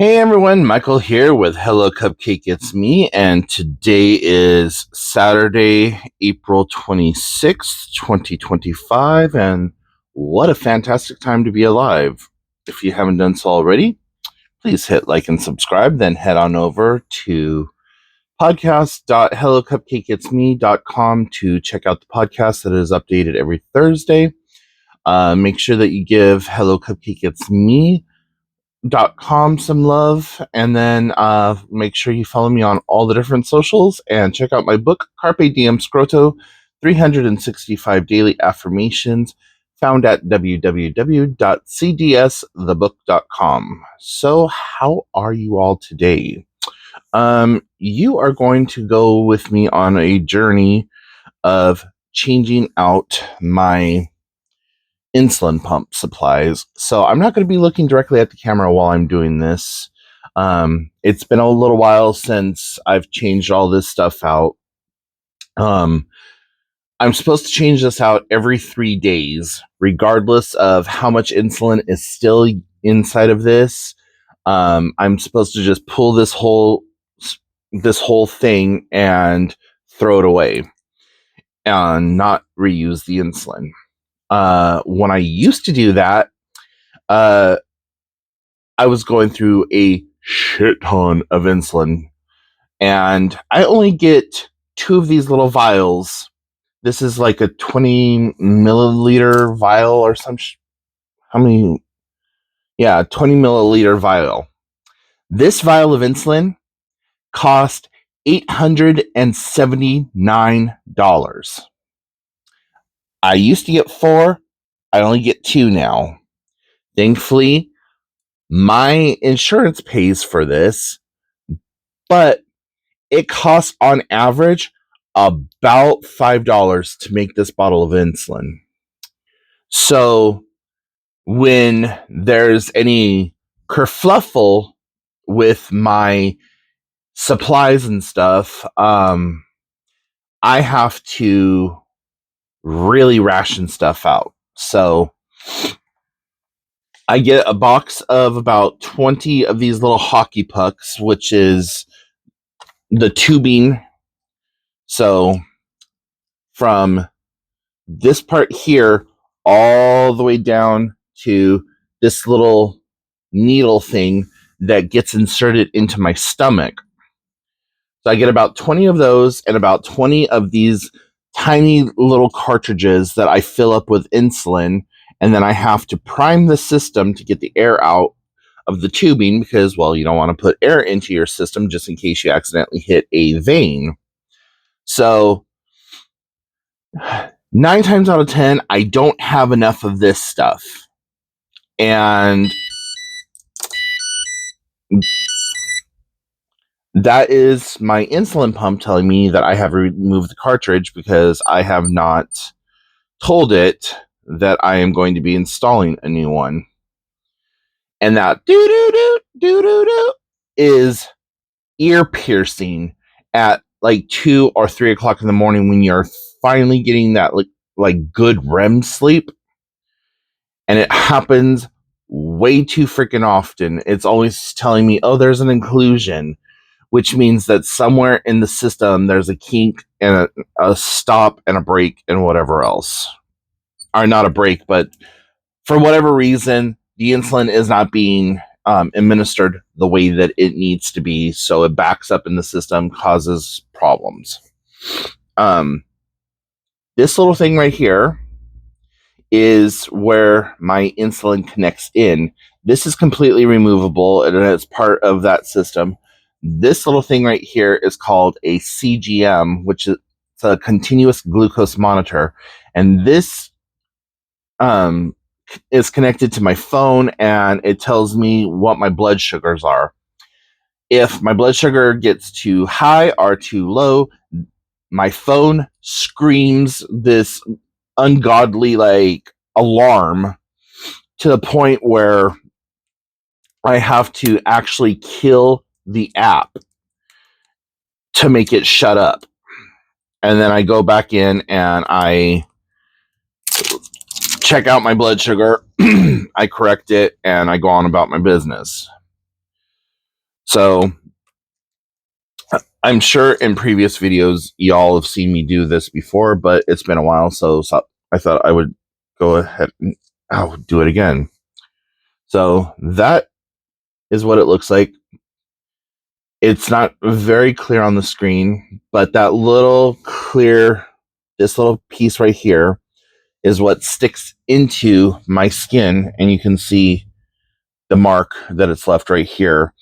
Hey everyone, Michael here with Hello Cupcake It's Me, and today is Saturday, April 26th, 2025, and what a fantastic time to be alive. If you haven't done so already, please hit like and subscribe, then head on over to podcast.hellocupcakeitsme.com to check out the podcast that is updated every Thursday. Make sure that you give Hello Cupcake It's Me .com some love, and then make sure you follow me on all the different socials and check out my book Carpe Diem Scroto 365 Daily Affirmations, found at www.cdsthebook.com. So how are you all today? You are going to go with me on a journey of changing out my insulin pump supplies. So I'm not going to be looking directly at the camera while I'm doing this. It's been a little while since I've changed all this stuff out. I'm supposed to change this out every 3 days, regardless of how much insulin is still inside of this. I'm supposed to just pull this whole thing and throw it away and not reuse the insulin. When I used to do that, I was going through a shit ton of insulin, and I only get 2 of these little vials. This is like a 20 milliliter vial or how many? Yeah, 20 milliliter vial. This vial of insulin cost $879. I used to get 4. I only get 2 now. Thankfully, my insurance pays for this, but it costs on average about $5 to make this bottle of insulin. So when there's any kerfluffle with my supplies and stuff, I have to really ration stuff out. So I get a box of about 20 of these little hockey pucks, which is the tubing. So from this part here all the way down to this little needle thing that gets inserted into my stomach. So I get about 20 of those and about 20 of these tiny little cartridges that I fill up with insulin, and then I have to prime the system to get the air out of the tubing because, well, you don't want to put air into your system just in case you accidentally hit a vein. So 9 times out of 10, I don't have enough of this stuff. And that is my insulin pump telling me that I have removed the cartridge because I have not told it that I am going to be installing a new one. And that doo-doo-doo is ear piercing at like 2 or 3 o'clock in the morning when you're finally getting that like good REM sleep. And it happens way too freaking often. It's always telling me, oh, there's an inclusion, which means that somewhere in the system there's a kink and a stop and a break and whatever else. Or not a break, but for whatever reason, the insulin is not being administered the way that it needs to be, so it backs up in the system, causes problems. This little thing right here is where my insulin connects in. This is completely removable, and it's part of that system. This little thing right here is called a CGM, which is a continuous glucose monitor, and this is connected to my phone, and it tells me what my blood sugars are. If my blood sugar gets too high or too low, my phone screams this ungodly like alarm to the point where I have to actually kill the app to make it shut up. And then I go back in and I check out my blood sugar, I correct it, and I go on about my business. So I'm sure in previous videos y'all have seen me do this before, but it's been a while, so I thought I would go ahead and do it again. So that is what it looks like. It's not very clear on the screen, but that little clear, this little piece right here is what sticks into my skin, and you can see the mark that it's left right here.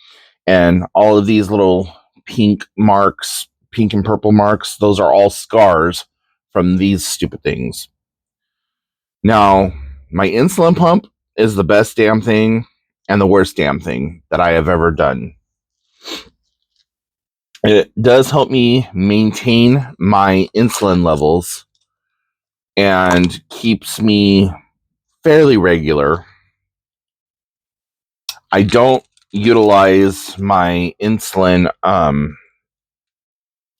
And all of these little pink marks, pink and purple marks, those are all scars from these stupid things. Now, my insulin pump is the best damn thing and the worst damn thing that I have ever done. It does help me maintain my insulin levels and keeps me fairly regular. I don't utilize my insulin. I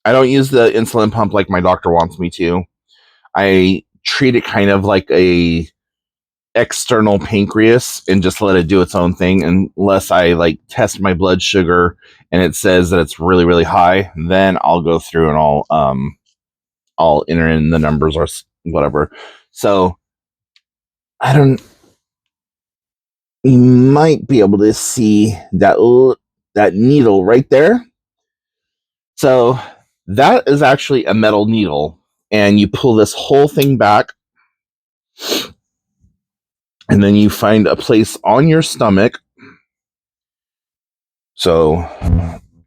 don't use the insulin pump like my doctor wants me to. I treat it kind of like a external pancreas and just let it do its own thing, unless I like test my blood sugar and it says that it's really, really high. Then I'll go through and I'll enter in the numbers or whatever. So I don't. You might be able to see that needle right there. So that is actually a metal needle, and you pull this whole thing back, and then you find a place on your stomach. So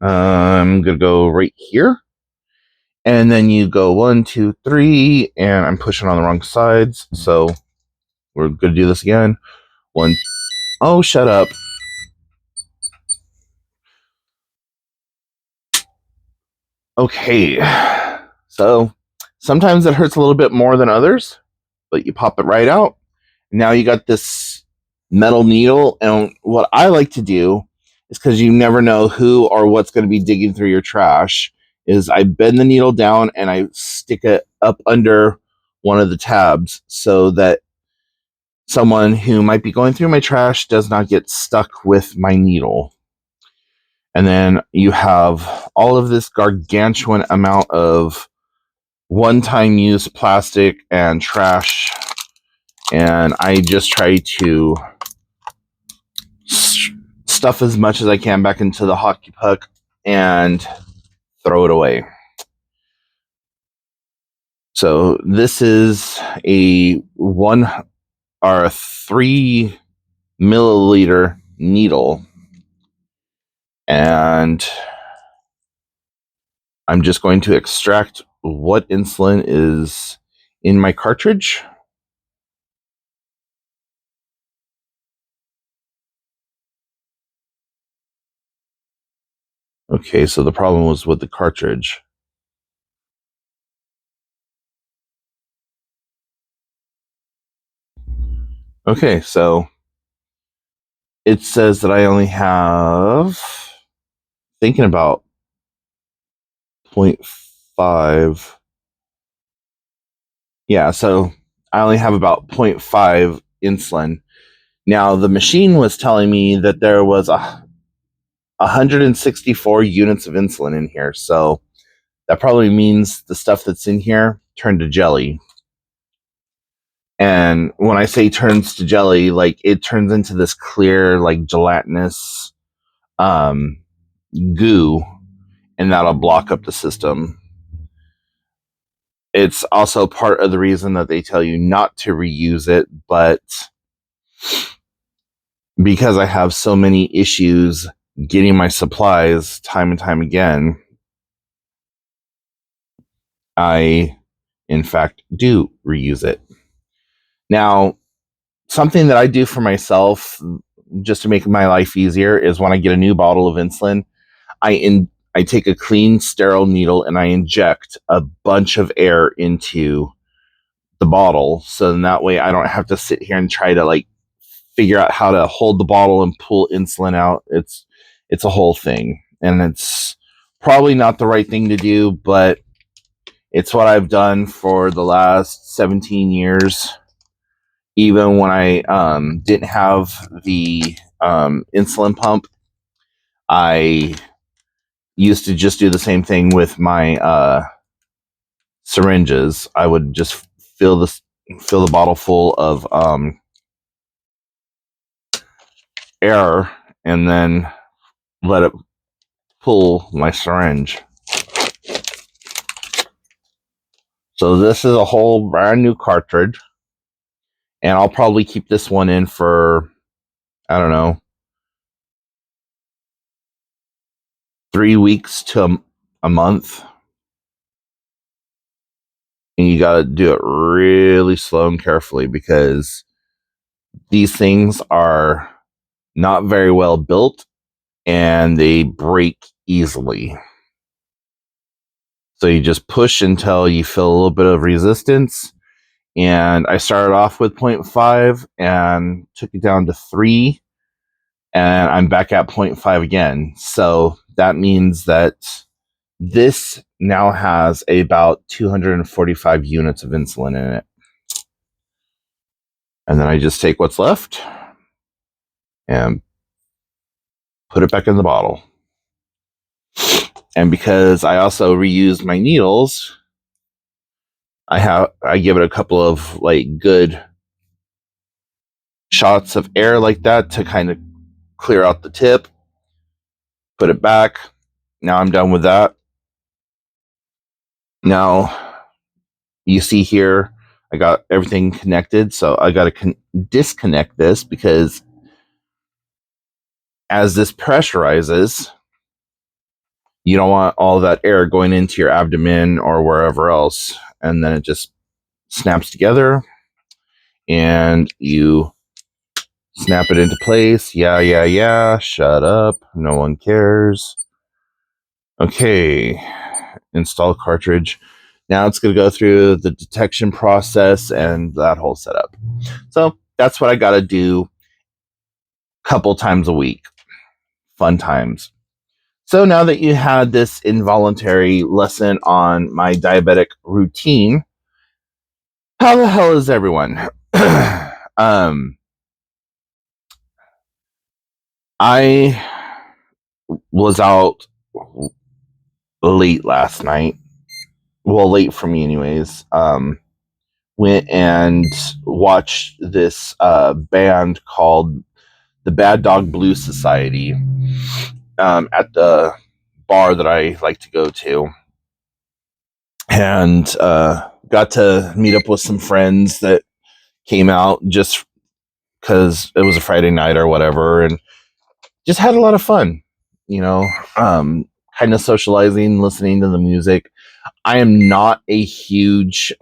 I'm gonna go right here, and then you go 1, 2, 3, and I'm pushing on the wrong sides. So we're gonna do this again. One. Oh, shut up. Okay. So sometimes it hurts a little bit more than others, but you pop it right out. Now you got this metal needle, and what I like to do is, because you never know who or what's going to be digging through your trash, is I bend the needle down and I stick it up under one of the tabs so that someone who might be going through my trash does not get stuck with my needle. And then you have all of this gargantuan amount of one-time use plastic and trash, and I just try to stuff as much as I can back into the hockey puck and throw it away. So this is a 1 or a 3 milliliter needle, and I'm just going to extract what insulin is in my cartridge. Okay, so the problem was with the cartridge. Okay, so it says that I only have, thinking about 0.5. Yeah, so I only have about 0.5 insulin. Now, the machine was telling me that there was 164 units of insulin in here, so that probably means the stuff that's in here turned to jelly. And when I say turns to jelly, like it turns into this clear, like gelatinous goo, and that'll block up the system. It's also part of the reason that they tell you not to reuse it, but because I have so many issues getting my supplies time and time again, I, in fact, do reuse it. Now, something that I do for myself just to make my life easier is when I get a new bottle of insulin, I take a clean, sterile needle and I inject a bunch of air into the bottle. So then that way I don't have to sit here and try to like figure out how to hold the bottle and pull insulin out. It's a whole thing, and it's probably not the right thing to do, but it's what I've done for the last 17 years. Even when I didn't have the insulin pump, I used to just do the same thing with my syringes. I would just fill the bottle full of air and then let it pull my syringe. So this is a whole brand new cartridge, and I'll probably keep this one in for, I don't know, 3 weeks to a month. And you got to do it really slow and carefully because these things are not very well built and they break easily. So you just push until you feel a little bit of resistance. And I started off with 0.5 and took it down to 3. And I'm back at 0.5 again. So that means that this now has about 245 units of insulin in it. And then I just take what's left and put it back in the bottle. And because I also reuse my needles, I give it a couple of like good shots of air like that to kind of clear out the tip. Put it back. Now I'm done with that. Now you see here I got everything connected, so I got to disconnect this because as this pressurizes, you don't want all that air going into your abdomen or wherever else, and then it just snaps together and you snap it into place. Yeah. Shut up. No one cares. Okay. Install cartridge. Now it's going to go through the detection process and that whole setup. So that's what I got to do a couple times a week. Fun times. So now that you had this involuntary lesson on my diabetic routine, how the hell is everyone? I was out late last night. Well, late for me anyways. Went and watched this band called the Bad Dog Blues Society at the bar that I like to go to. And got to meet up with some friends that came out just because it was a Friday night or whatever, and just had a lot of fun, kind of socializing, listening to the music. I am not a huge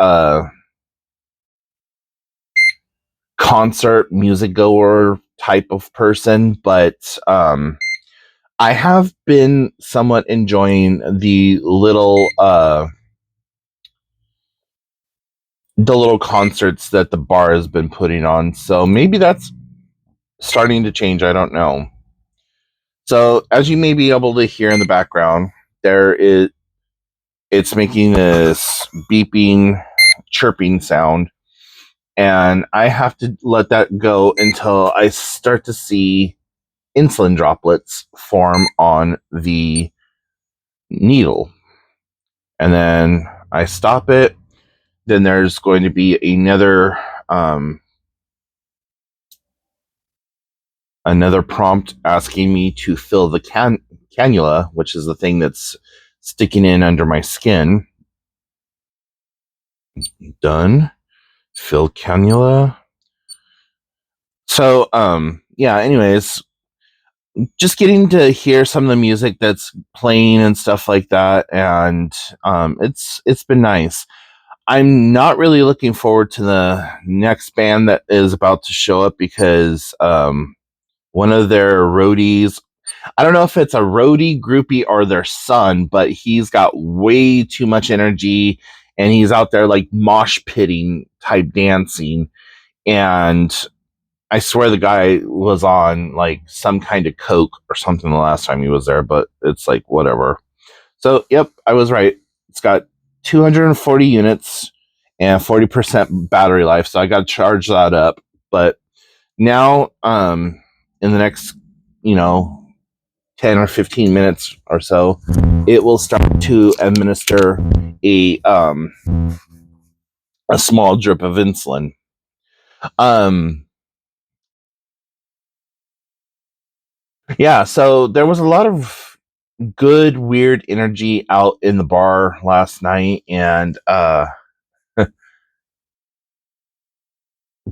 concert music goer type of person, but I have been somewhat enjoying the little concerts that the bar has been putting on. So maybe that's starting to change. I don't know. So as you may be able to hear in the background, it's making this beeping, chirping sound. And I have to let that go until I start to see insulin droplets form on the needle. And then I stop it. Then there's going to be another prompt asking me to fill the cannula, which is the thing that's sticking in under my skin. Done. Fill cannula. So, anyways, just getting to hear some of the music that's playing and stuff like that, and it's been nice. I'm not really looking forward to the next band that is about to show up because one of their roadies, I don't know if it's a roadie, groupie, or their son, but he's got way too much energy and he's out there like mosh pitting type dancing. And I swear the guy was on like some kind of coke or something the last time he was there, but it's like whatever. So, yep, I was right. It's got 240 units and 40% battery life, so I got to charge that up. But now, in the next, 10 or 15 minutes or so, it will start to administer a um, a small drip of insulin. Yeah, so there was a lot of good, weird energy out in the bar last night, and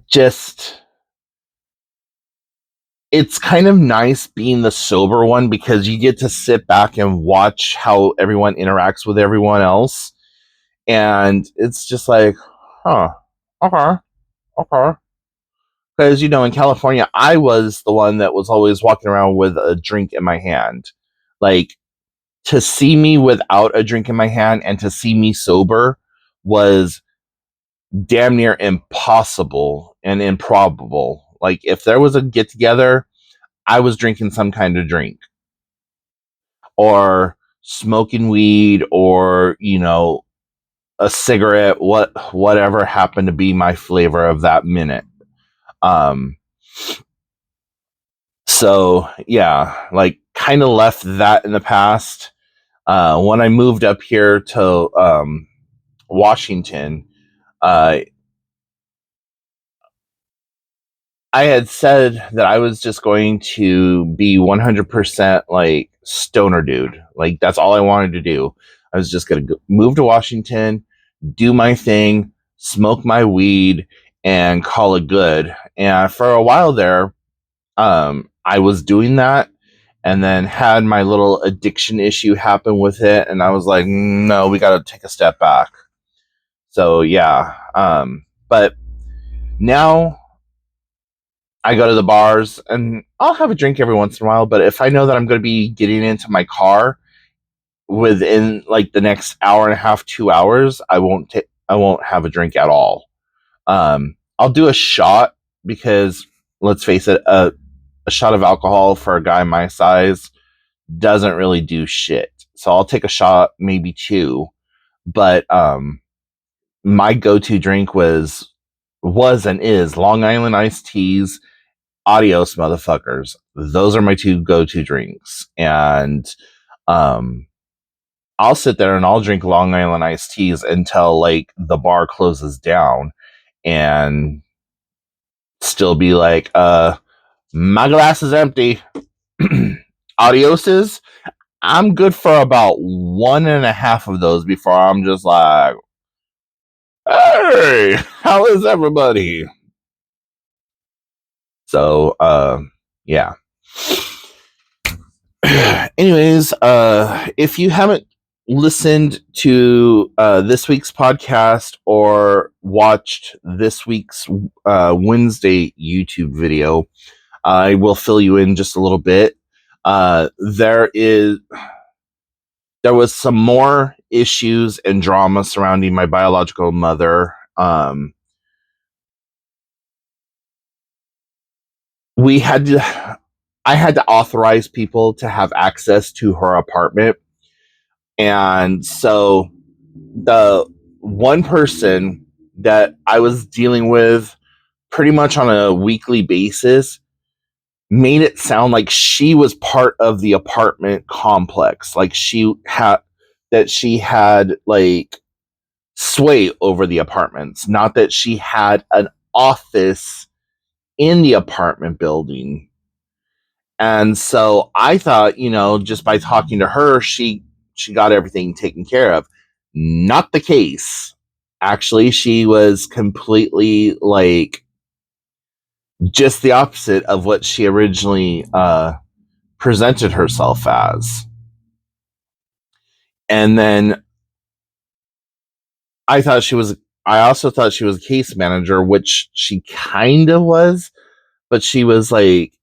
just it's kind of nice being the sober one because you get to sit back and watch how everyone interacts with everyone else. And it's just like, huh, okay, okay. Because, in California, I was the one that was always walking around with a drink in my hand. Like, to see me without a drink in my hand and to see me sober was damn near impossible and improbable. Like, if there was a get together, I was drinking some kind of drink or smoking weed or, a cigarette, whatever happened to be my flavor of that minute. Um, so yeah, like kind of left that in the past. When I moved up here to Washington, uh, I had said that I was just going to be 100% like stoner dude. Like that's all I wanted to do. I was just going to move to Washington, do my thing, smoke my weed, and call it good. And for a while there, I was doing that, and then had my little addiction issue happen with it, and I was like, no, we got to take a step back. So yeah, but now I go to the bars and I'll have a drink every once in a while. But if I know that I'm going to be getting into my car within like the next hour and a half, 2 hours, I won't have a drink at all. I'll do a shot because let's face it, a shot of alcohol for a guy my size doesn't really do shit. So I'll take a shot, maybe two. But my go-to drink was and is Long Island iced teas. Adios, motherfuckers. Those are my two go-to drinks. And um I'll sit there and I'll drink Long Island iced teas until like the bar closes down and still be like, my glass is empty. Adioses. I'm good for about one and a half of those before I'm just like, hey, how is everybody? So, yeah. Anyways, if you haven't listened to this week's podcast or watched this week's Wednesday YouTube video, I will fill you in just a little bit. There was some more issues and drama surrounding my biological mother. I had to authorize people to have access to her apartment. And so the one person that I was dealing with pretty much on a weekly basis made it sound like she was part of the apartment complex. Like she had like sway over the apartments, not that she had an office in the apartment building. And so I thought, just by talking to her, she got everything taken care of. Not the case. Actually, she was completely like just the opposite of what she originally presented herself as. And then I also thought she was a case manager, which she kind of was, but she was like,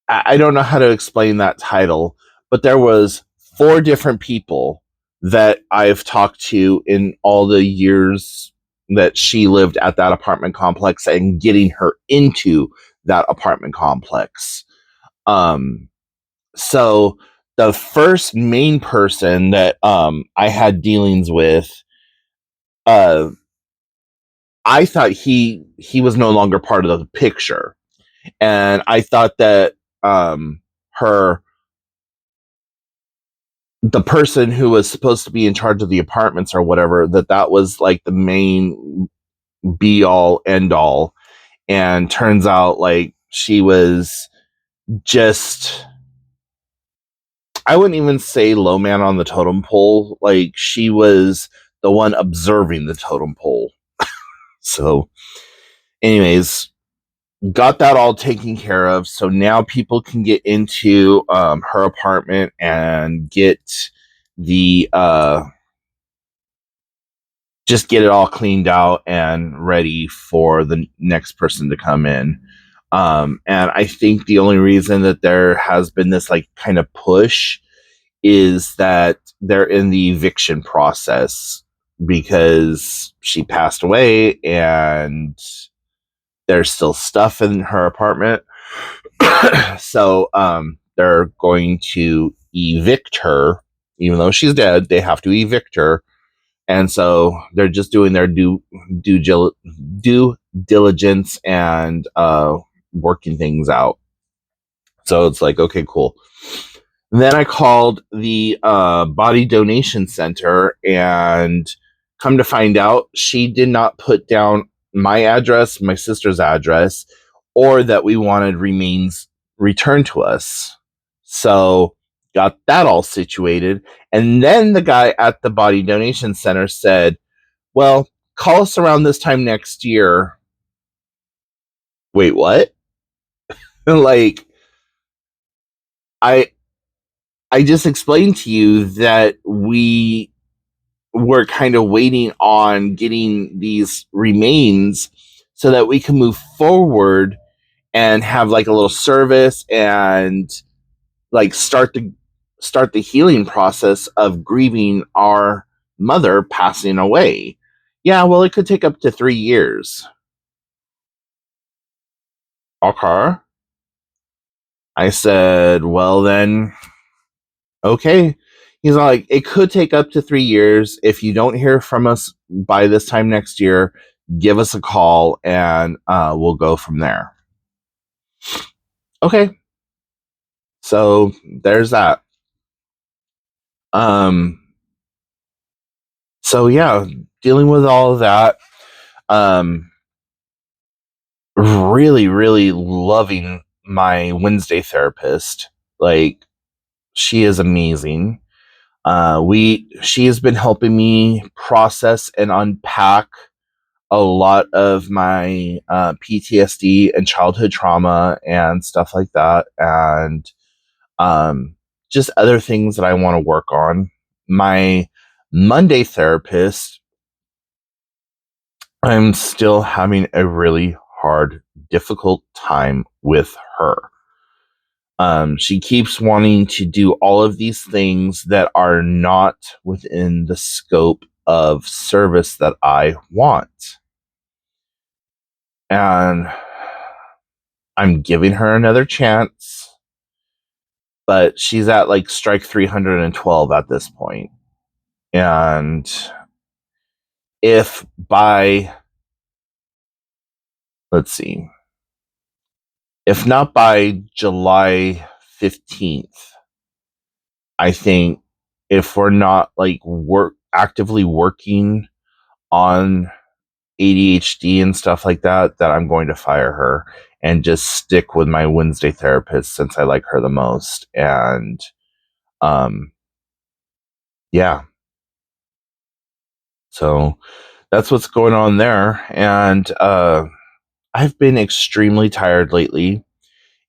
I don't know how to explain that title, but there was 4 different people that I've talked to in all the years that she lived at that apartment complex and getting her into that apartment complex. So the first main person that I had dealings with, uh, I thought he was no longer part of the picture, and I thought that her the person who was supposed to be in charge of the apartments or whatever, that was like the main be all end all. And turns out like she was just, I wouldn't even say low man on the totem pole. Like she was the one observing the totem pole. So anyways, got that all taken care of. So now people can get into her apartment and get the just get it all cleaned out and ready for the next person to come in. And I think the only reason that there has been this like kind of push is that they're in the eviction process because she passed away and there's still stuff in her apartment. So they're going to evict her. Even though she's dead, they have to evict her. And so they're just doing their due diligence and working things out. So it's like, okay, cool. And then I called the body donation center, and come to find out, she did not put down my address, my sister's address, or that we wanted remains returned to us. So got that all situated. And then the guy at the body donation center said, well, call us around this time next year. Wait, what? Like, I I just explained to you that we were kind of waiting on getting these remains so that we can move forward and have like a little service and like start the healing process of grieving our mother passing away. Yeah, well, it could take up to 3 years. Okay. I said, well, then, okay. He's like, it could take up to 3 years. If you don't hear from us by this time next year, give us a call and we'll go from there. Okay. So there's that. Um, so yeah, dealing with all of that. Um, really, really loving my Wednesday therapist. Like, she is amazing. She has been helping me process and unpack a lot of my PTSD and childhood trauma and stuff like that, and just other things that I want to work on. My Monday therapist, I'm still having a really hard, difficult time with her. She keeps wanting to do all of these things that are not within the scope of service that I want. And I'm giving her another chance, but she's at like strike 312 at this point. And if by, let's see, if not by July 15th, I think if we're not like actively working on ADHD and stuff like that, that I'm going to fire her and just stick with my Wednesday therapist since I like her the most. And um yeah. So that's what's going on there. And I've been extremely tired lately,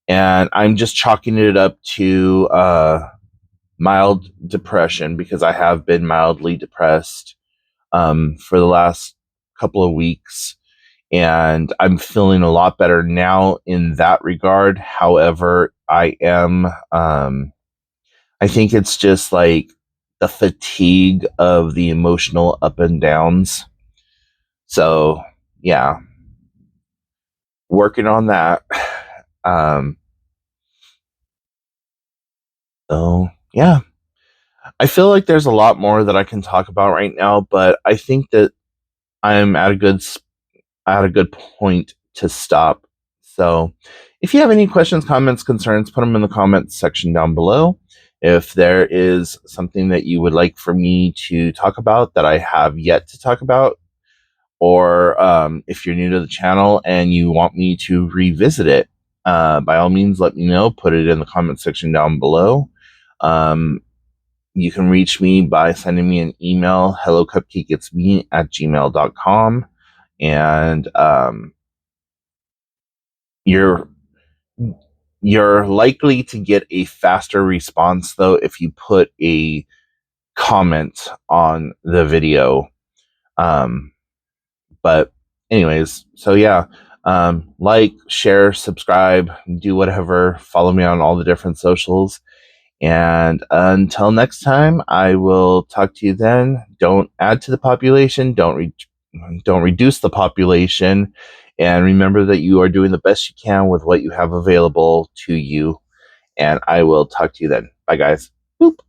and I'm just chalking it up to mild depression because I have been mildly depressed for the last couple of weeks, and I'm feeling a lot better now in that regard. However, I think it's just like the fatigue of the emotional up and downs. So, yeah, working on that. Um, so, yeah, I feel like there's a lot more that I can talk about right now, but I think that I'm at a good point to stop. So, if you have any questions, comments, concerns, put them in the comments section down below. If there is something that you would like for me to talk about that I have yet to talk about, or if you're new to the channel and you want me to revisit it, by all means, let me know. Put it in the comment section down below. You can reach me by sending me an email, hellocupcakeitsme@gmail.com. And you're likely to get a faster response, though, if you put a comment on the video. But anyways, so yeah, like, share, subscribe, do whatever. Follow me on all the different socials. And until next time, I will talk to you then. Don't add to the population. Don't reduce the population. And remember that you are doing the best you can with what you have available to you. And I will talk to you then. Bye, guys. Boop.